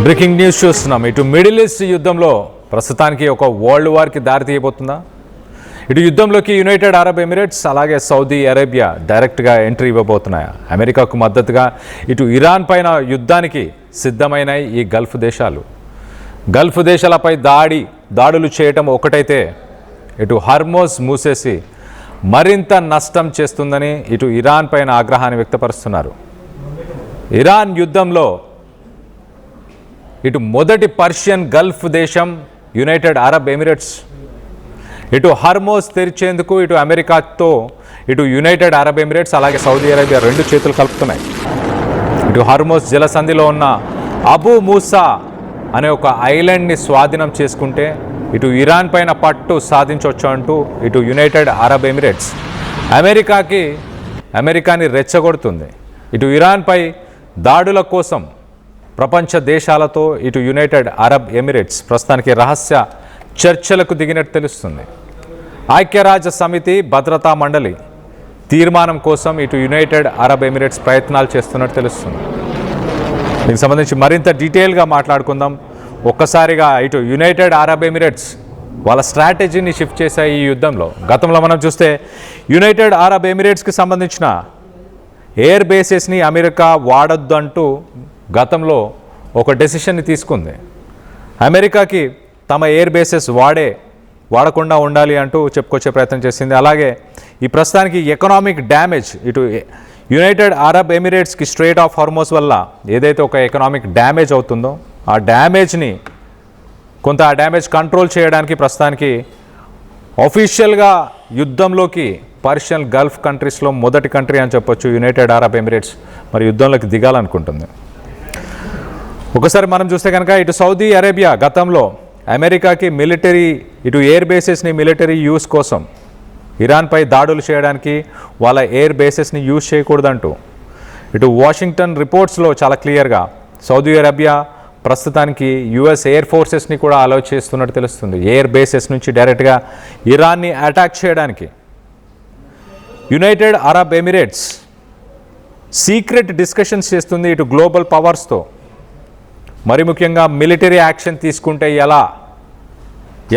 Breaking news చూస్తున్నాం. ఇటు middle east యుద్ధంలో ప్రస్తుతానికి ఒక వరల్డ్ వార్కి దారి తీయబోతుందా? ఇటు యుద్ధంలోకి యునైటెడ్ అరబ్ ఎమిరేట్స్ అలాగే సౌదీ అరేబియా డైరెక్ట్గా ఎంట్రీ ఇవ్వబోతున్నాయా? అమెరికాకు మద్దతుగా ఇటు ఇరాన్ పైన యుద్ధానికి సిద్ధమైన ఈ గల్ఫ్ దేశాలపై దాడులు చేయటం ఒకటైతే ఇటు హర్మోజ్ మూసేసి మరింత నష్టం చేస్తుందని ఇటు ఇరాన్ పైన ఆగ్రహాన్ని వ్యక్తపరుస్తున్నారు. ఇరాన్ యుద్ధంలో ఇటు మొదటి పర్షియన్ గల్ఫ్ దేశం యునైటెడ్ అరబ్ ఎమిరేట్స్, ఇటు హర్మోజ్ తెరిచేందుకు ఇటు అమెరికాతో ఇటు యునైటెడ్ అరబ్ ఎమిరేట్స్ అలాగే సౌదీ అరేబియా రెండు చేతులు కలుపుతున్నాయి. ఇటు హర్మోజ్ జలసంధిలో ఉన్న అబూ మూసా అనే ఒక ఐలాండ్ని స్వాధీనం చేసుకుంటే ఇటు ఇరాన్ పైన పట్టు సాధించవచ్చు అంటూ ఇటు యునైటెడ్ అరబ్ ఎమిరేట్స్ అమెరికాని రెచ్చగొడుతుంది. ఇటు ఇరాన్పై దాడుల కోసం ప్రపంచ దేశాలతో ఇటు యునైటెడ్ అరబ్ ఎమిరేట్స్ ప్రస్తుతానికి రహస్య చర్చలకు దిగినట్టు తెలుస్తుంది. ఐక్యరాజ్య సమితి భద్రతా మండలి తీర్మానం కోసం ఇటు యునైటెడ్ అరబ్ ఎమిరేట్స్ ప్రయత్నాలు చేస్తున్నట్టు తెలుస్తుంది. దీనికి సంబంధించి మరింత డీటెయిల్గా మాట్లాడుకుందాం. ఒక్కసారిగా ఇటు యునైటెడ్ అరబ్ ఎమిరేట్స్ వాళ్ళ స్ట్రాటజీని షిఫ్ట్ చేశాయి ఈ యుద్ధంలో. గతంలో మనం చూస్తే యునైటెడ్ అరబ్ ఎమిరేట్స్కి సంబంధించిన ఎయిర్ బేసెస్ని అమెరికా వాడొద్దు అంటూ గతంలో ఒక డెసిషన్ని తీసుకుంది. అమెరికాకి తమ ఎయిర్ బేసెస్ వాడకుండా ఉండాలి అంటూ చెప్పుకొచ్చే ప్రయత్నం చేసింది. అలాగే ఈ ప్రస్తుతానికి ఎకనామిక్ డ్యామేజ్ ఇటు యునైటెడ్ అరబ్ ఎమిరేట్స్కి స్ట్రెయిట్ ఆఫ్ హార్మోజ్ వల్ల ఏదైతే ఒక ఎకనామిక్ డ్యామేజ్ అవుతుందో ఆ డ్యామేజ్ కంట్రోల్ చేయడానికి ప్రస్తుతానికి ఆఫీషియల్గా యుద్ధంలోకి పర్షియన్ గల్ఫ్ కంట్రీస్లో మొదటి కంట్రీ అని చెప్పొచ్చు యునైటెడ్ అరబ్ ఎమిరేట్స్ మరి యుద్ధంలోకి దిగాలనుకుంటుంది. ఒకసారి మనం చూస్తే కనుక ఇటు సౌదీ అరేబియా గతంలో అమెరికాకి ఇటు ఎయిర్ బేసెస్ని మిలిటరీ యూస్ కోసం ఇరాన్పై దాడులు చేయడానికి వాళ్ళ ఎయిర్ బేసెస్ని యూజ్ చేయకూడదంటూ ఇటు వాషింగ్టన్ రిపోర్ట్స్లో చాలా క్లియర్గా సౌదీ అరేబియా ప్రస్తుతానికి యుఎస్ ఎయిర్ ఫోర్సెస్ని కూడా అలౌ చేస్తున్నట్టు తెలుస్తుంది. ఎయిర్ బేసెస్ నుంచి డైరెక్ట్గా ఇరాన్ని అటాక్ చేయడానికి United Arab Emirates secret discussions చేస్తుంది ఇటు గ్లోబల్ పవర్స్తో. మరి ముఖ్యంగా మిలిటరీ యాక్షన్ తీసుకుంటే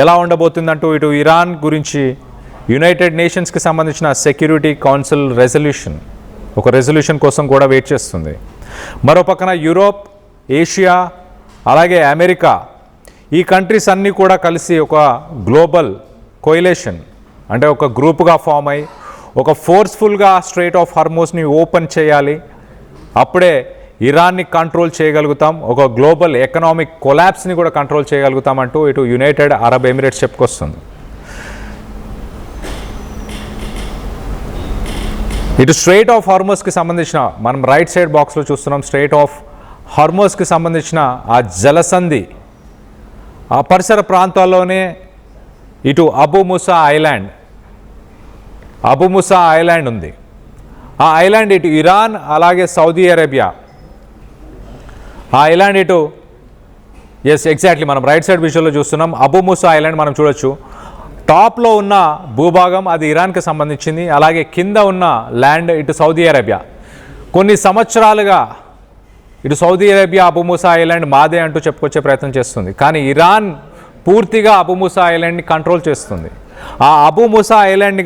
ఎలా ఉండబోతుందంటూ ఇటు ఇరాన్ గురించి యునైటెడ్ నేషన్స్కి సంబంధించిన సెక్యూరిటీ కౌన్సిల్ రెజల్యూషన్ కోసం కూడా వెయిట్ చేస్తుంది. మరో పక్కన యూరోప్, ఏషియా అలాగే అమెరికా ఈ కంట్రీస్ అన్నీ కూడా కలిసి ఒక గ్లోబల్ కోయిలేషన్ అంటే ఒక గ్రూప్గా ఫామ్ అయ్యి ఒక ఫోర్స్ఫుల్గా స్ట్రెయిట్ ఆఫ్ హార్మోజ్ని ఓపెన్ చేయాలి. అప్పుడే ఇరాన్ని కంట్రోల్ చేయగలుగుతాం, ఒక గ్లోబల్ ఎకనామిక్ కొలాప్స్ని కూడా కంట్రోల్ చేయగలుగుతామంటూ ఇటు యునైటెడ్ అరబ్ ఎమిరేట్స్ చెప్పుకొస్తుంది. ఇటు స్ట్రెయిట్ ఆఫ్ హార్మోజ్కి సంబంధించిన మనం రైట్ సైడ్ బాక్స్లో చూస్తున్నాం. స్ట్రెయిట్ ఆఫ్ హార్మోజ్కి సంబంధించిన ఆ జలసంధి ఆ పరిసర ప్రాంతాల్లోనే ఇటు అబూ మూసా ఐలాండ్ ఉంది. ఆ ఐలాండ్ ఇటు ఇరాన్ అలాగే సౌదీ అరేబియా ఆ ఐలాండ్ ఇటు ఎగ్జాక్ట్లీ మనం రైట్ సైడ్ విజువల్లో చూస్తున్నాం. అబూ మూసా ఐలాండ్ మనం చూడొచ్చు. టాప్లో ఉన్న భూభాగం అది ఇరాన్కి సంబంధించింది, అలాగే కింద ఉన్న ల్యాండ్ ఇటు సౌదీ అరేబియా. కొన్ని సంవత్సరాలుగా ఇటు Saudi Arabia Abu Musa island మాదే అంటూ చెప్పుకొచ్చే ప్రయత్నం చేస్తుంది. కానీ ఇరాన్ పూర్తిగా అబూ మూసా ఐలాండ్ని కంట్రోల్ చేస్తుంది. ఆ అబూ మూసా ఐలాండ్ని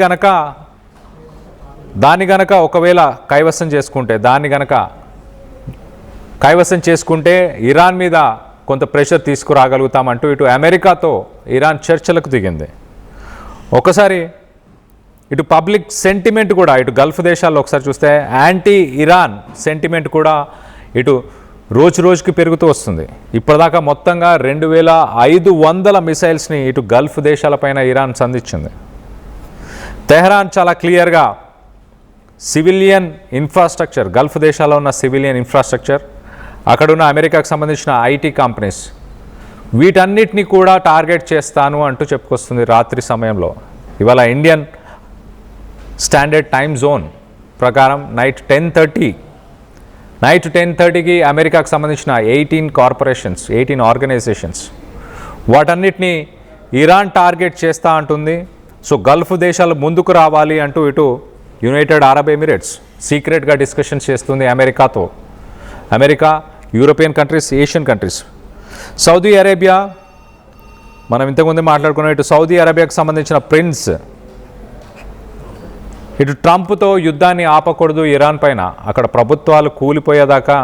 దాన్ని గనక ఒకవేళ కైవసం చేసుకుంటే ఇరాన్ మీద కొంత ప్రెషర్ తీసుకురాగలుగుతామంటూ ఇటు అమెరికాతో ఇరాన్ చర్చలకు దిగింది. ఒకసారి ఇటు పబ్లిక్ సెంటిమెంట్ కూడా ఇటు గల్ఫ్ దేశాల్లో ఒకసారి చూస్తే యాంటీ ఇరాన్ సెంటిమెంట్ కూడా ఇటు రోజుకి పెరుగుతూ వస్తుంది. ఇప్పటిదాకా మొత్తంగా 2500 మిసైల్స్ని ఇటు గల్ఫ్ దేశాలపైన ఇరాన్ సంధించింది. తెహ్రాన్ చాలా క్లియర్గా సివిలియన్ ఇన్ఫ్రాస్ట్రక్చర్, గల్ఫ్ దేశాల్లో ఉన్న సివిలియన్ ఇన్ఫ్రాస్ట్రక్చర్, అక్కడున్న అమెరికాకు సంబంధించిన ఐటీ కంపెనీస్ వీటన్నిటిని కూడా టార్గెట్ చేస్తాను అంటూ చెప్పుకొస్తుంది. రాత్రి సమయంలో ఇవాళ ఇండియన్ స్టాండర్డ్ టైమ్ జోన్ ప్రకారం నైట్ 10:30కి అమెరికాకు సంబంధించిన 18 ఆర్గనైజేషన్స్ వాటన్నిటినీ ఇరాన్ టార్గెట్ చేస్తూ అంటుంది. సో గల్ఫ్ దేశాలు ముందుకు రావాలి అంటూ ఇటు యునైటెడ్ అరబ్ ఎమిరేట్స్ సీక్రెట్గా డిస్కషన్స్ చేస్తుంది America, European countries, Asian countries. Saudi Arabia, మనం ఇంతకుముందు మాట్లాడుకున్నాం, ఇటు సౌదీ అరేబియాకు సంబంధించిన ప్రిన్స్ ఇటు ట్రంప్తో యుద్ధాన్ని ఆపకూడదు ఇరాన్ పైన, అక్కడ ప్రభుత్వాలు కూలిపోయేదాకా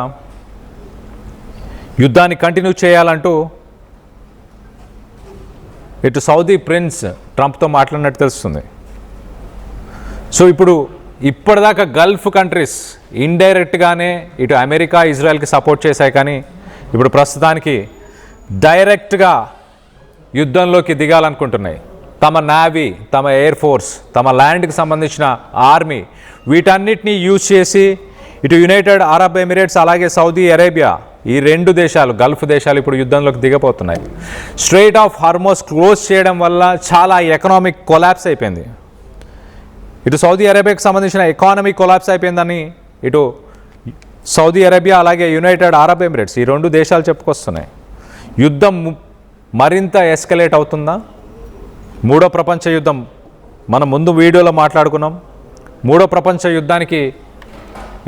యుద్ధాన్ని కంటిన్యూ చేయాలంటూ ఇటు సౌదీ ప్రిన్స్ ట్రంప్తో మాట్లాడినట్టు తెలుస్తుంది. సో ఇప్పటిదాకా గల్ఫ్ కంట్రీస్ ఇండైరెక్ట్గానే ఇటు అమెరికా ఇజ్రాయెల్కి సపోర్ట్ చేశాయి, కానీ ఇప్పుడు ప్రస్తుతానికి డైరెక్ట్గా యుద్ధంలోకి దిగాలనుకుంటున్నాయి. తమ నేవీ, తమ ఎయిర్ ఫోర్స్, తమ ల్యాండ్కి సంబంధించిన ఆర్మీ, వీటన్నిటినీ యూజ్ చేసి ఇటు యునైటెడ్ అరబ్ ఎమిరేట్స్ అలాగే సౌదీ అరేబియా, ఈ రెండు దేశాలు గల్ఫ్ దేశాలు ఇప్పుడు యుద్ధంలోకి దిగబోతున్నాయి. స్ట్రెయిట్ ఆఫ్ హార్మోస్ క్లోజ్ చేయడం వల్ల చాలా ఎకనామిక్ కొలాప్స్ అయిపోయింది. ఇటు సౌదీ అరేబియాకి సంబంధించిన ఎకానమీ కొలాప్స్ అయిపోయిందని ఇటు సౌదీ అరేబియా అలాగే యునైటెడ్ అరబ్ ఎమిరేట్స్ ఈ రెండు దేశాలు చెప్పుకొస్తున్నాయి. యుద్ధం మరింత ఎస్కలేట్ అవుతుందా? మూడో ప్రపంచ యుద్ధం మనం ముందు వీడియోలో మాట్లాడుకున్నాం. మూడో ప్రపంచ యుద్ధానికి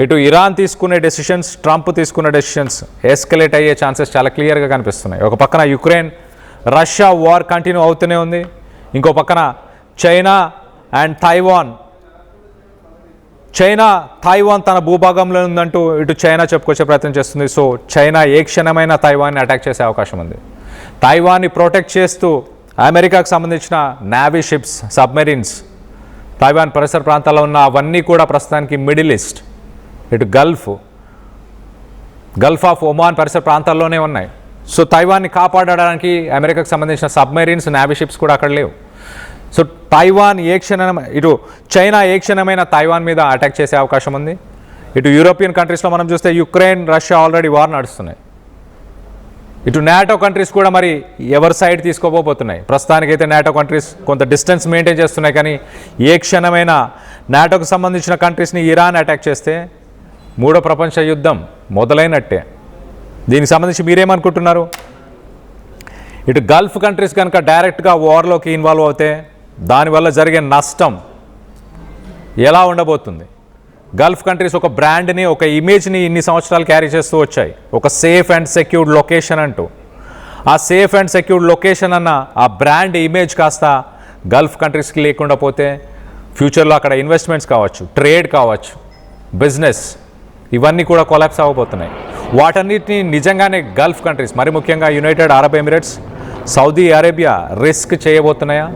ఇటు ఇరాన్ తీసుకునే డెసిషన్స్, ట్రంప్ తీసుకునే డెసిషన్స్ ఎస్కలేట్ అయ్యే ఛాన్సెస్ చాలా క్లియర్గా కనిపిస్తున్నాయి. ఒక పక్కన యుక్రెయిన్ రష్యా వార్ కంటిన్యూ అవుతూనే ఉంది, ఇంకో పక్కన చైనా అండ్ థైవాన్ తన భూభాగంలో ఉందంటూ ఇటు చైనా చెప్పుకొచ్చే ప్రయత్నం చేస్తుంది. సో చైనా ఏ క్షణమైనా తైవాన్ని అటాక్ చేసే అవకాశం ఉంది. తైవాన్ని ప్రొటెక్ట్ చేస్తూ అమెరికాకు సంబంధించిన నేవీ షిప్స్, సబ్మెరీన్స్ తైవాన్ పరిసర ప్రాంతాల్లో ఉన్న అవన్నీ కూడా ప్రస్తుతానికి మిడిల్ ఈస్ట్, ఇటు గల్ఫ్ ఆఫ్ ఒమాన్ పరిసర ప్రాంతాల్లోనే ఉన్నాయి. సో తైవాన్ని కాపాడడానికి అమెరికాకు సంబంధించిన సబ్మెరీన్స్, నేవీ షిప్స్ కూడా అక్కడ లేవు. సో ఇటు చైనా ఏ క్షణమైన తైవాన్ మీద అటాక్ చేసే అవకాశం ఉంది. ఇటు యూరోపియన్ కంట్రీస్లో మనం చూస్తే యుక్రెయిన్, రష్యా ఆల్రెడీ వార్ నడుస్తున్నాయి. ఇటు నాటో కంట్రీస్ కూడా మరి ఎవరి సైడ్ తీసుకోబోతున్నాయి. ప్రస్తుతానికైతే నాటో కంట్రీస్ కొంత డిస్టెన్స్ మెయింటైన్ చేస్తున్నాయి, కానీ ఏ క్షణమైనా నాటోకు సంబంధించిన కంట్రీస్ని ఇరాన్ అటాక్ చేస్తే మూడో ప్రపంచ యుద్ధం మొదలైనట్టే. దీనికి సంబంధించి మీరేమనుకుంటున్నారు? ఇటు గల్ఫ్ కంట్రీస్ కనుక డైరెక్ట్గా వార్లోకి ఇన్వాల్వ్ అవుతే దానివల్ల జరిగే నష్టం ఎలా ఉండబోతుంది? గల్ఫ్ కంట్రీస్ ఒక బ్రాండ్ని, ఒక ఇమేజ్ని ఇన్ని సంవత్సరాలు క్యారీ చేస్తూ వచ్చాయి, ఒక సేఫ్ అండ్ సెక్యూర్డ్ లొకేషన్ అంటూ. ఆ సేఫ్ అండ్ సెక్యూర్డ్ లొకేషన్ అన్న ఆ బ్రాండ్ ఇమేజ్ కాస్త గల్ఫ్ కంట్రీస్కి లేకుండా పోతే ఫ్యూచర్లో అక్కడ ఇన్వెస్ట్మెంట్స్ కావచ్చు, ట్రేడ్ కావచ్చు, బిజినెస్, ఇవన్నీ కూడా కొలాప్స్ అవ్వబోతున్నాయి. వాటన్నిటిని నిజంగానే గల్ఫ్ కంట్రీస్, మరి ముఖ్యంగా United Arab Emirates, Saudi Arabia risk చేయబోతున్నాయా?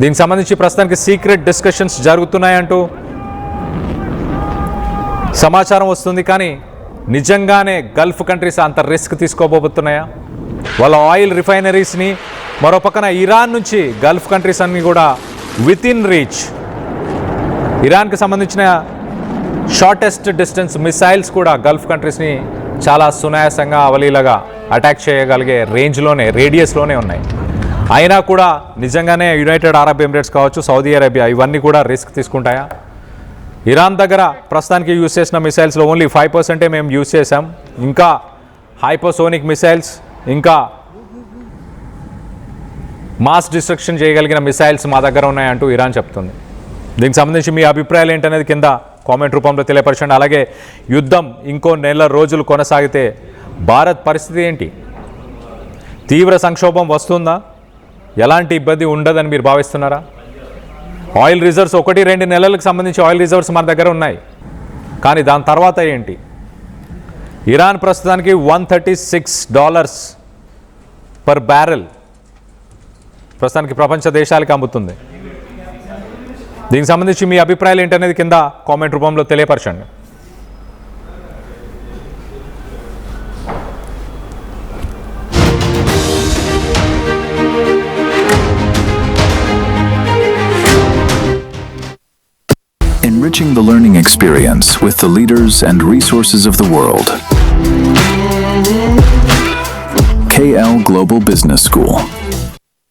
దీనికి సంబంధించి ప్రస్తుతానికి సీక్రెట్ డిస్కషన్స్ జరుగుతున్నాయంటూ సమాచారం వస్తుంది, కానీ నిజంగానే గల్ఫ్ కంట్రీస్ అంత రిస్క్ తీసుకోబోతున్నాయా? వాళ్ళ ఆయిల్ రిఫైనరీస్ని, మరో పక్కన ఇరాన్ నుంచి గల్ఫ్ కంట్రీస్ అన్నీ కూడా విత్ ఇన్ రీచ్, ఇరాన్కి సంబంధించిన షార్టెస్ట్ డిస్టెన్స్ మిసైల్స్ కూడా గల్ఫ్ కంట్రీస్ని చాలా సునాయాసంగా అవలీలగా అటాక్ చేయగలిగే రేంజ్లోనే, రేడియస్లోనే ఉన్నాయి. అయినా కూడా నిజంగానే యునైటెడ్ అరబ్ ఎమిరేట్స్ కావచ్చు, సౌదీ అరేబియా, ఇవన్నీ కూడా రిస్క్ తీసుకుంటాయా? ఇరాన్ దగ్గర ప్రస్తుతానికి యూజ్ చేసిన మిసైల్స్లో ఓన్లీ 5% మేము యూజ్ చేసాం, ఇంకా హైపోసోనిక్ మిసైల్స్, ఇంకా మాస్ డిస్ట్రక్షన్ చేయగలిగిన మిసైల్స్ మా దగ్గర ఉన్నాయంటూ ఇరాన్ చెప్తుంది. దీనికి సంబంధించి మీ అభిప్రాయాలు ఏంటనేది కింద కామెంట్ రూపంలో తెలియపరచండి. అలాగే యుద్ధం ఇంకో నెల రోజులు కొనసాగితే భారత్ పరిస్థితి ఏంటి? తీవ్ర సంక్షోభం వస్తుందా? ఎలాంటి ఇబ్బంది ఉండదని మీరు భావిస్తున్నారా? ఆయిల్ రిజర్వ్స్ 1-2 నెలలకు సంబంధించి ఆయిల్ రిజర్వ్స్ మన దగ్గర ఉన్నాయి, కానీ దాని తర్వాత ఏంటి? ఇరాన్ ప్రస్తుతానికి $136 పర్ బ్యారెల్ ప్రస్తుతానికి ప్రపంచ దేశాలకు అమ్ముతుంది. దీనికి సంబంధించి మీ అభిప్రాయాలు ఏంటనేది కింద కామెంట్ రూపంలో తెలియపరచండి. Enriching the learning experience with the leaders and resources of the world. KL Global Business School.